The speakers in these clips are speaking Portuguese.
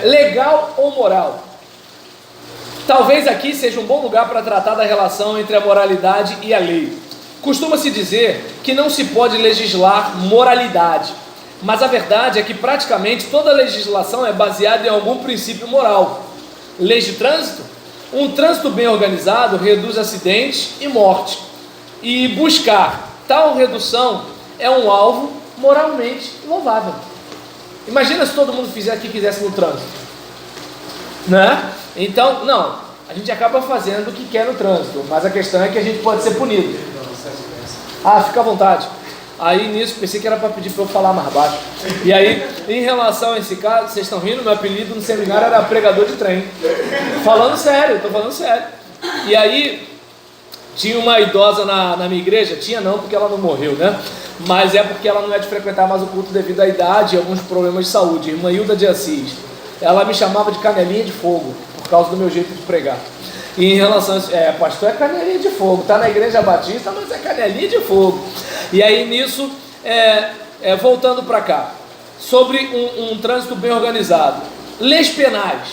Legal ou moral? Talvez aqui seja um bom lugar para tratar da relação entre a moralidade e a lei. Costuma-se dizer que não se pode legislar moralidade, mas a verdade é que praticamente toda legislação é baseada em algum princípio moral. Leis de trânsito? Um trânsito bem organizado reduz acidentes e morte, e buscar tal redução é um alvo moralmente louvável. Imagina se todo mundo fizesse o que quisesse no trânsito, né? Então, não, a gente acaba fazendo o que quer no trânsito, mas a questão é que a gente pode ser punido. Fica à vontade. Aí nisso, pensei que era para pedir para eu falar mais baixo. E aí, em relação a esse caso, vocês estão rindo, meu apelido no seminário era pregador de trem. Falando sério, estou falando sério. E aí, tinha uma idosa na minha igreja, tinha não, porque ela não morreu, né? Mas é porque ela não é de frequentar mais o culto devido à idade e alguns problemas de saúde. Irmã Hilda de Assis. Ela me chamava de canelinha de fogo, por causa do meu jeito de pregar. E em relação a pastor é canelinha de fogo, está na igreja batista, mas é canelinha de fogo. E aí nisso, voltando para cá, sobre um trânsito bem organizado. Leis penais.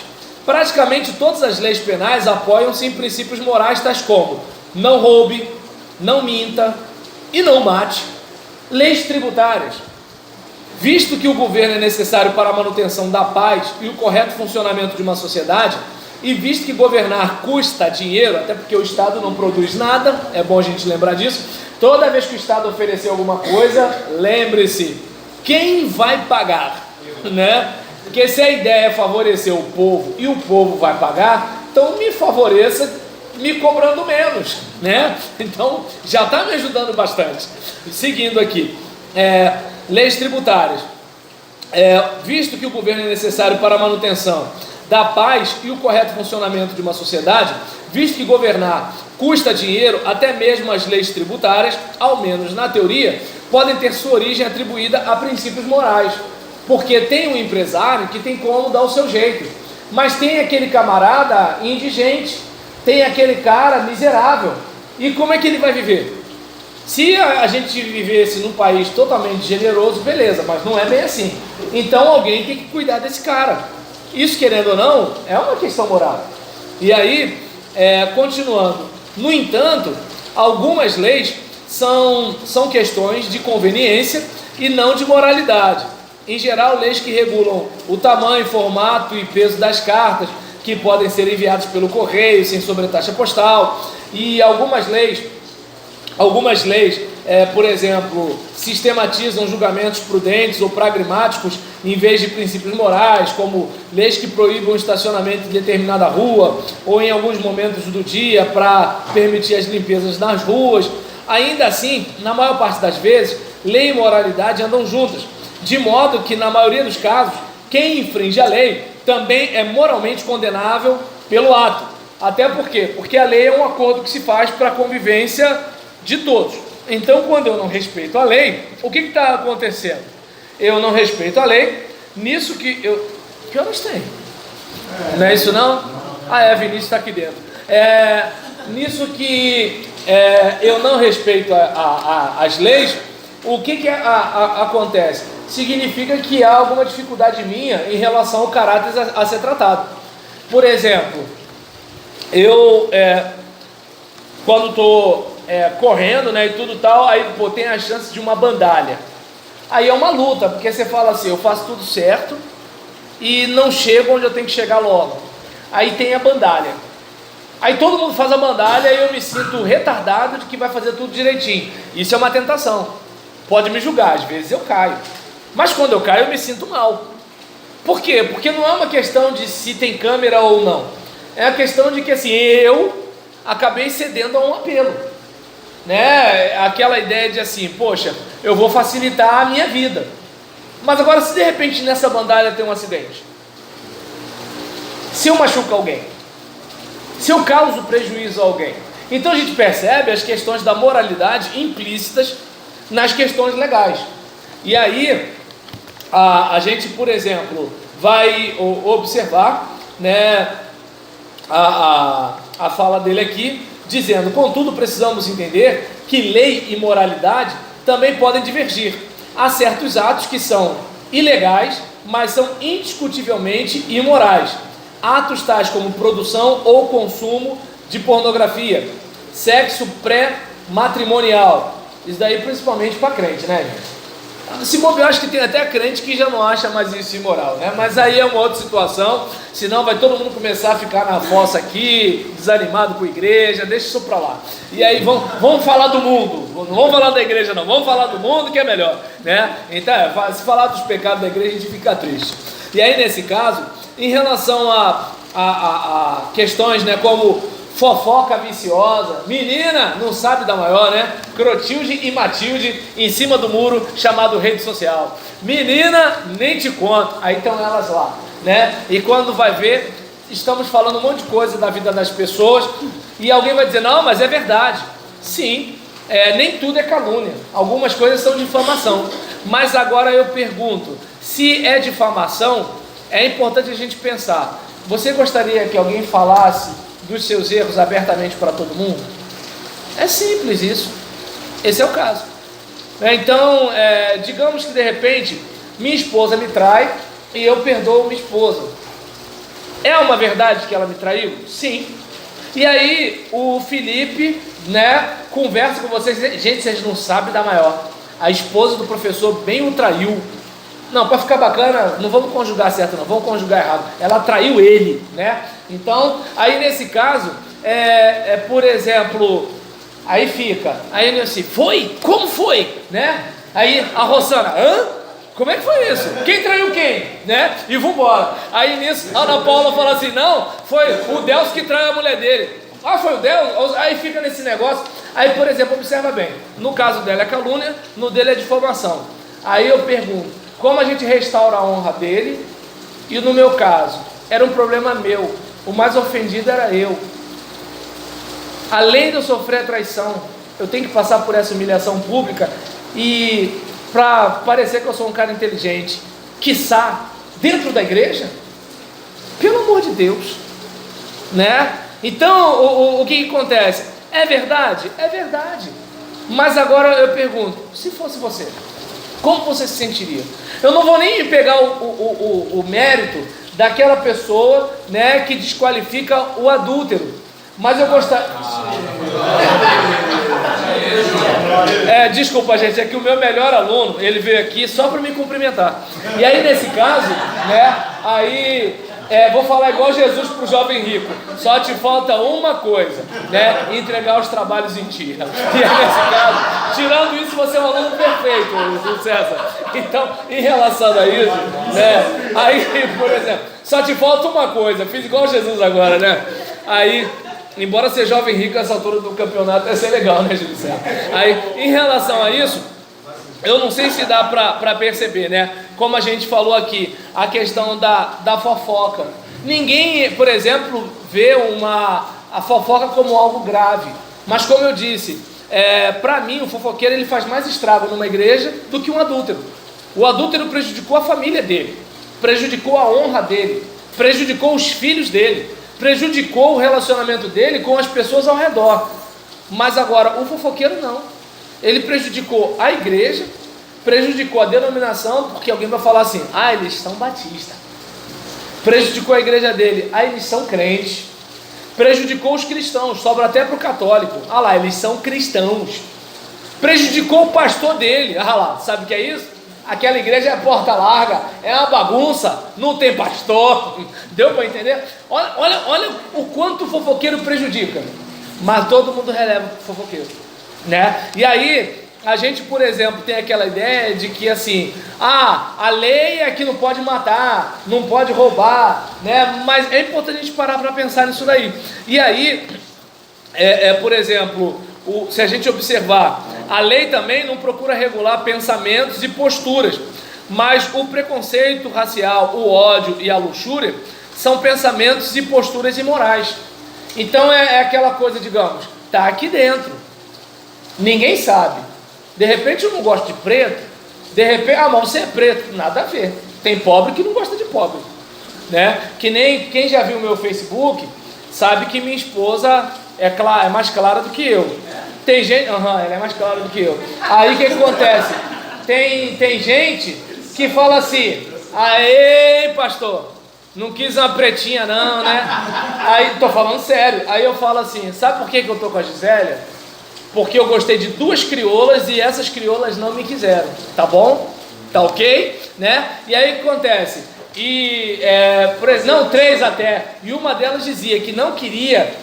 Praticamente todas as leis penais apoiam-se em princípios morais tais como não roube, não minta e não mate. Leis tributárias. Visto que o governo é necessário para a manutenção da paz e o correto funcionamento de uma sociedade, e visto que governar custa dinheiro, até porque o Estado não produz nada, é bom a gente lembrar disso, toda vez que o Estado oferecer alguma coisa, lembre-se, quem vai pagar, né? Porque se a ideia é favorecer o povo e o povo vai pagar, então me favoreça me cobrando menos, né? Então já está me ajudando bastante. Seguindo aqui, leis tributárias. Visto que o governo é necessário para a manutenção da paz e o correto funcionamento de uma sociedade, visto que governar custa dinheiro, até mesmo as leis tributárias, ao menos na teoria, podem ter sua origem atribuída a princípios morais, porque tem um empresário que tem como dar o seu jeito, mas tem aquele camarada indigente, tem aquele cara miserável, e como é que ele vai viver? Se a gente vivesse num país totalmente generoso, beleza, mas não é bem assim. Então alguém tem que cuidar desse cara. Isso, querendo ou não, é uma questão moral. E aí, continuando. No entanto, algumas leis são questões de conveniência e não de moralidade. Em geral, leis que regulam o tamanho, formato e peso das cartas, que podem ser enviadas pelo correio, sem sobretaxa postal. E algumas leis, por exemplo, sistematizam julgamentos prudentes ou pragmáticos em vez de princípios morais, como leis que proíbam o estacionamento em determinada rua ou em alguns momentos do dia para permitir as limpezas nas ruas. Ainda assim, na maior parte das vezes, lei e moralidade andam juntas, de modo que, na maioria dos casos, quem infringe a lei também é moralmente condenável pelo ato. Até por quê? Porque a lei é um acordo que se faz para a convivência de todos. Então, quando eu não respeito a lei, o que está acontecendo? Eu não respeito a lei, nisso que eu... Que horas tem? Não é isso não? Vinícius está aqui dentro. Nisso que eu não respeito as leis, o que acontece? Significa que há alguma dificuldade minha em relação ao caráter a ser tratado. Por exemplo, eu quando estou correndo, né, e tudo tal, aí tem a chance de uma bandalha. Aí é uma luta, porque você fala assim, eu faço tudo certo e não chego onde eu tenho que chegar logo. Aí tem a bandalha. Aí todo mundo faz a bandalha e eu me sinto retardado de que vai fazer tudo direitinho. Isso é uma tentação. Pode me julgar, às vezes eu caio. Mas quando eu caio eu me sinto mal. Por quê? Porque não é uma questão de se tem câmera ou não. É a questão de que assim, eu acabei cedendo a um apelo, né? Aquela ideia de assim, poxa, eu vou facilitar a minha vida. Mas agora, se de repente nessa bandalha tem um acidente, se eu machuco alguém, se eu causo prejuízo a alguém, então a gente percebe as questões da moralidade implícitas nas questões legais. E aí a gente, por exemplo, vai observar, né, a fala dele aqui, dizendo: contudo, precisamos entender que lei e moralidade também podem divergir. Há certos atos que são ilegais mas são indiscutivelmente imorais. Atos tais como produção ou consumo de pornografia, sexo pré-matrimonial, isso daí principalmente para crente, né, gente? Se bobear, eu acho que tem até crente que já não acha mais isso imoral, né? Mas aí é uma outra situação, senão vai todo mundo começar a ficar na fossa aqui, desanimado com a igreja, deixa isso pra lá. E aí vamos falar do mundo, não vamos falar da igreja não, vamos falar do mundo que é melhor, né? Então, se falar dos pecados da igreja, a gente fica triste. E aí nesse caso, em relação a questões, né, como fofoca viciosa, menina não sabe da maior, né? Crotilde e Matilde em cima do muro chamado rede social. Menina, nem te conto. Aí estão elas lá, né? E quando vai ver, estamos falando um monte de coisa da vida das pessoas e alguém vai dizer, não, mas é verdade. Sim, nem tudo é calúnia. Algumas coisas são difamação. Mas agora eu pergunto, se é difamação, é importante a gente pensar. Você gostaria que alguém falasse dos seus erros abertamente para todo mundo? É simples isso. Esse é o caso. Então, digamos que de repente minha esposa me trai e eu perdoo minha esposa. É uma verdade que ela me traiu? Sim. E aí o Felipe, né, conversa com vocês. Gente, vocês não sabem da maior. A esposa do professor bem o traiu. Não, para ficar bacana, não vamos conjugar certo não, vamos conjugar errado. Ela traiu ele, né? Então, aí nesse caso, por exemplo, aí fica, aí ele assim, foi? Como foi? Né? Aí a Rosana, hã? Como é que foi isso? Quem traiu quem? Né? E vambora. Aí nisso, a Ana Paula fala assim, não, foi o Deus que traiu a mulher dele. Ah, foi o Deus? Aí fica nesse negócio. Aí, por exemplo, observa bem, no caso dela é calúnia, no dele é difamação. Aí eu pergunto, como a gente restaura a honra dele? E no meu caso, era um problema meu. O mais ofendido era eu. Além de eu sofrer a traição, eu tenho que passar por essa humilhação pública e para parecer que eu sou um cara inteligente, quiçá dentro da igreja? Pelo amor de Deus, né? Então, o que acontece? É verdade? É verdade. Mas agora eu pergunto, se fosse você, como você se sentiria? Eu não vou nem pegar o mérito daquela pessoa, né, que desqualifica o adúltero, mas eu gostaria... desculpa gente, é que o meu melhor aluno, ele veio aqui só para me cumprimentar. E aí nesse caso, né, aí... vou falar igual Jesus para o jovem rico, só te falta uma coisa, né? Entregar os trabalhos em ti. E aí, nesse caso, tirando isso, você é um aluno perfeito, César. Então, em relação a isso, né? Aí, por exemplo, só te falta uma coisa, fiz igual Jesus agora, né? Aí, embora ser jovem rico nessa altura do campeonato, ia ser legal, né, Jesus? Aí, em relação a isso, eu não sei se dá para perceber, né? Como a gente falou aqui, a questão da fofoca. Ninguém, por exemplo, vê a fofoca como algo grave. Mas como eu disse, para mim o fofoqueiro ele faz mais estrago numa igreja do que um adúltero. O adúltero prejudicou a família dele, prejudicou a honra dele, prejudicou os filhos dele, prejudicou o relacionamento dele com as pessoas ao redor. Mas agora o fofoqueiro não. Ele prejudicou a igreja, prejudicou a denominação, porque alguém vai falar assim, eles são batistas. Prejudicou a igreja dele, eles são crentes. Prejudicou os cristãos, sobra até para o católico, lá, eles são cristãos. Prejudicou o pastor dele, lá, sabe o que é isso? Aquela igreja é porta larga, é uma bagunça, não tem pastor. Deu para entender? Olha o quanto o fofoqueiro prejudica, mas todo mundo releva o fofoqueiro, né? E aí a gente, por exemplo, tem aquela ideia de que assim, a lei é que não pode matar, não pode roubar, né? Mas é importante a gente parar para pensar nisso daí. E aí, por exemplo, se a gente observar, a lei também não procura regular pensamentos e posturas, mas o preconceito racial, o ódio e a luxúria são pensamentos e posturas imorais. Então é aquela coisa, digamos, tá aqui dentro, ninguém sabe. De repente eu não gosto de preto, de repente, mas você é preto, nada a ver. Tem pobre que não gosta de pobre, né? Que nem quem já viu o meu Facebook sabe que minha esposa é mais clara do que eu. Tem gente, ela é mais clara do que eu. Aí o que acontece? Tem gente que fala assim, Aê, pastor, não quis uma pretinha não, né? Aí, tô falando sério, aí eu falo assim, sabe por que eu tô com a Gisélia? Porque eu gostei de 2 crioulas e essas crioulas não me quiseram, tá bom? Tá ok? Né? E aí o que acontece? Não, 3 até, e uma delas dizia que não queria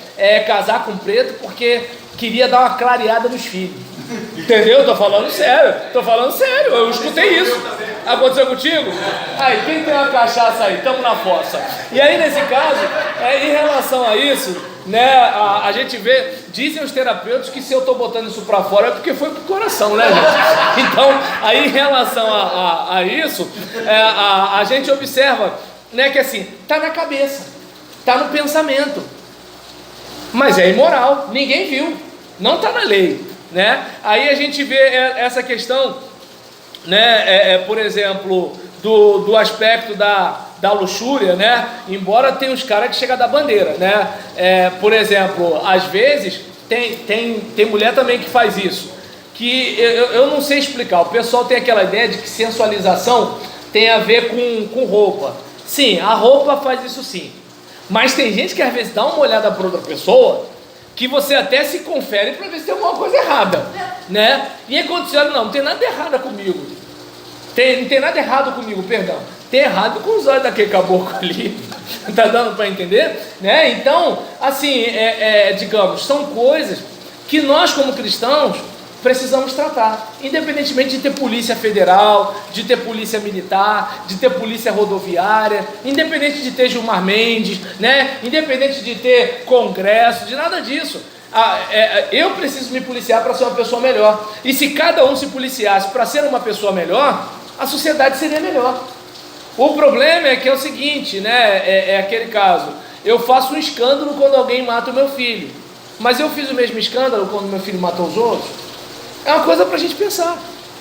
casar com preto porque queria dar uma clareada nos filhos. Entendeu? Tô falando sério, eu escutei isso. Aconteceu contigo? Aí, quem tem uma cachaça aí? Tamo na fossa. E aí, nesse caso, em relação a isso, né, a gente vê, dizem os terapeutas que se eu tô botando isso pra fora é porque foi pro coração, né, gente? Então, aí em relação a isso, a gente observa, né, que assim, tá na cabeça, tá no pensamento, mas é imoral, ninguém viu, não tá na lei. Né? Aí a gente vê essa questão, né, por exemplo, do aspecto da luxúria, né? Embora tenha uns caras que chegam da bandeira, né? Por exemplo, às vezes tem mulher também que faz isso, que eu não sei explicar. O pessoal tem aquela ideia de que sensualização tem a ver com roupa. Sim, a roupa faz isso sim, mas tem gente que às vezes dá uma olhada para outra pessoa que você até se confere para ver se tem alguma coisa errada, né? E aí quando você olha, não tem nada errado comigo, não tem nada errado comigo, perdão, tem errado com os olhos daquele caboclo ali, tá dando para entender, né? Então, assim, digamos, são coisas que nós como cristãos precisamos tratar, independentemente de ter polícia federal, de ter polícia militar, de ter polícia rodoviária, independente de ter Gilmar Mendes, né? Independente de ter congresso, de nada disso. Eu preciso me policiar para ser uma pessoa melhor, e se cada um se policiasse para ser uma pessoa melhor, a sociedade seria melhor. O problema é que é o seguinte, né? É aquele caso, eu faço um escândalo quando alguém mata o meu filho, mas eu fiz o mesmo escândalo quando meu filho matou os outros? É uma coisa para a gente pensar,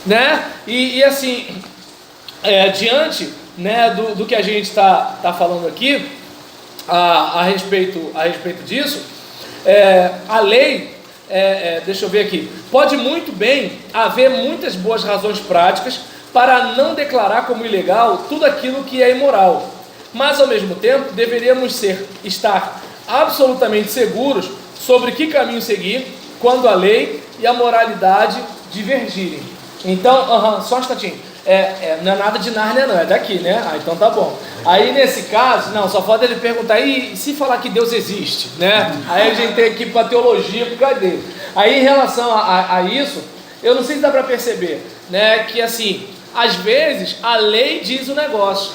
né? E assim, diante, né, do que a gente está falando aqui, a respeito disso, a lei, deixa eu ver aqui, pode muito bem haver muitas boas razões práticas para não declarar como ilegal tudo aquilo que é imoral, mas ao mesmo tempo deveríamos estar absolutamente seguros sobre que caminho seguir quando a lei e a moralidade divergirem. Então, só um instantinho, não é nada de Nárnia não, é daqui, né? Então tá bom. Aí nesse caso, não, só falta ele perguntar, e se falar que Deus existe, né? Aí a gente tem que ir para teologia por causa dele. Aí em relação a isso, eu não sei se dá para perceber, né, que assim, às vezes a lei diz o negócio,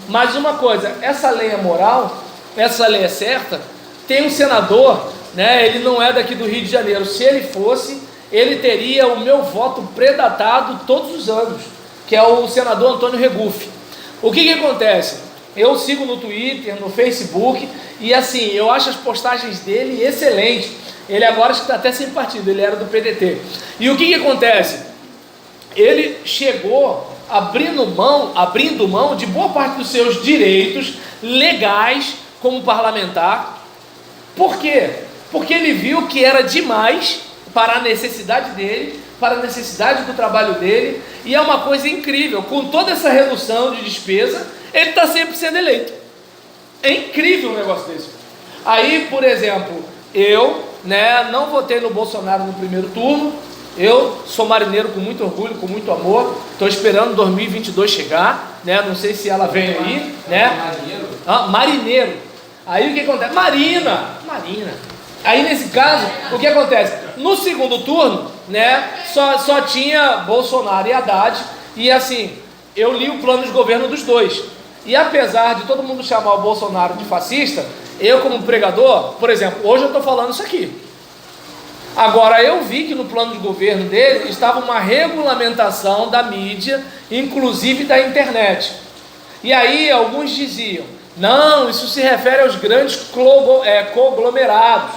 mas uma coisa, essa lei é moral, essa lei é certa. Tem um senador, né, ele não é daqui do Rio de Janeiro, se ele fosse, ele teria o meu voto predatado todos os anos, que é o senador Antônio Regufe. O que acontece? Eu sigo no Twitter, no Facebook, e assim, eu acho as postagens dele excelentes. Ele agora está até sem partido, ele era do PDT. E o que acontece? Ele chegou abrindo mão de boa parte dos seus direitos legais como parlamentar. Por quê? Porque ele viu que era demais para a necessidade dele, para a necessidade do trabalho dele, e é uma coisa incrível, com toda essa redução de despesa, ele está sempre sendo eleito. É incrível um negócio desse. Aí, por exemplo, eu, né, não votei no Bolsonaro no primeiro turno. Eu sou marineiro com muito orgulho, com muito amor. Estou esperando 2022 chegar, né? Não sei se ela vem aí, né? Marineiro. Aí o que acontece? Marina. Aí nesse caso, o que acontece? No segundo turno, né? Só tinha Bolsonaro e Haddad. E assim, eu li o plano de governo dos dois. E apesar de todo mundo chamar o Bolsonaro de fascista, eu como pregador, por exemplo, hoje eu estou falando isso aqui. Agora eu vi que no plano de governo dele estava uma regulamentação da mídia, inclusive da internet. E aí alguns diziam, não, isso se refere aos grandes conglomerados.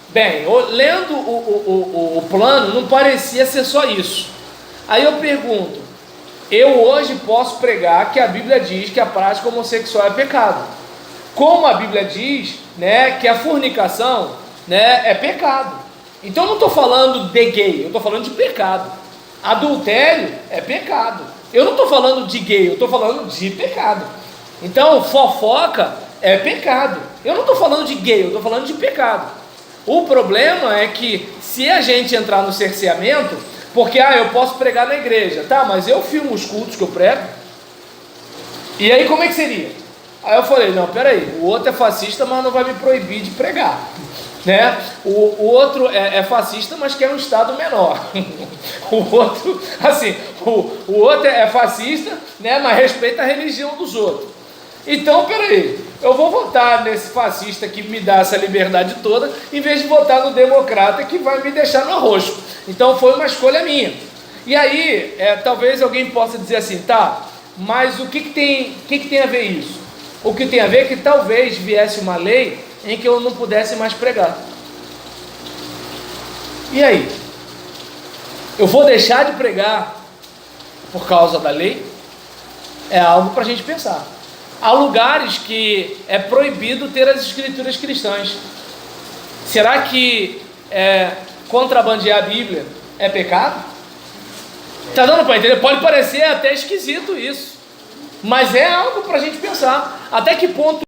Bem, lendo o plano, não parecia ser só isso. Aí eu pergunto, eu hoje posso pregar que a Bíblia diz que a prática homossexual é pecado. Como a Bíblia diz, né, que a fornicação, né, é pecado. Então eu não estou falando de gay, eu estou falando de pecado. Adultério é pecado, Eu não estou falando de gay, eu estou falando de pecado. Então, fofoca é pecado. Eu não estou falando de gay, eu estou falando de pecado. O problema é que se a gente entrar no cerceamento, porque eu posso pregar na igreja, tá, mas eu filmo os cultos que eu prego, e aí como é que seria? Aí eu falei, não, peraí, o outro é fascista, mas não vai me proibir de pregar, né? O outro é fascista, mas quer um estado menor. O outro, assim, o outro é fascista, né, mas respeita a religião dos outros. Então, peraí, eu vou votar nesse fascista que me dá essa liberdade toda, em vez de votar no democrata que vai me deixar no arroxo. Então foi uma escolha minha. E aí, talvez alguém possa dizer assim, tá, mas o que tem a ver isso? O que tem a ver é que talvez viesse uma lei em que eu não pudesse mais pregar. E aí? Eu vou deixar de pregar por causa da lei? É algo para a gente pensar. Há lugares que é proibido ter as escrituras cristãs. Será que contrabandear a Bíblia é pecado? Está dando para entender? Pode parecer até esquisito isso, mas é algo para a gente pensar. Até que ponto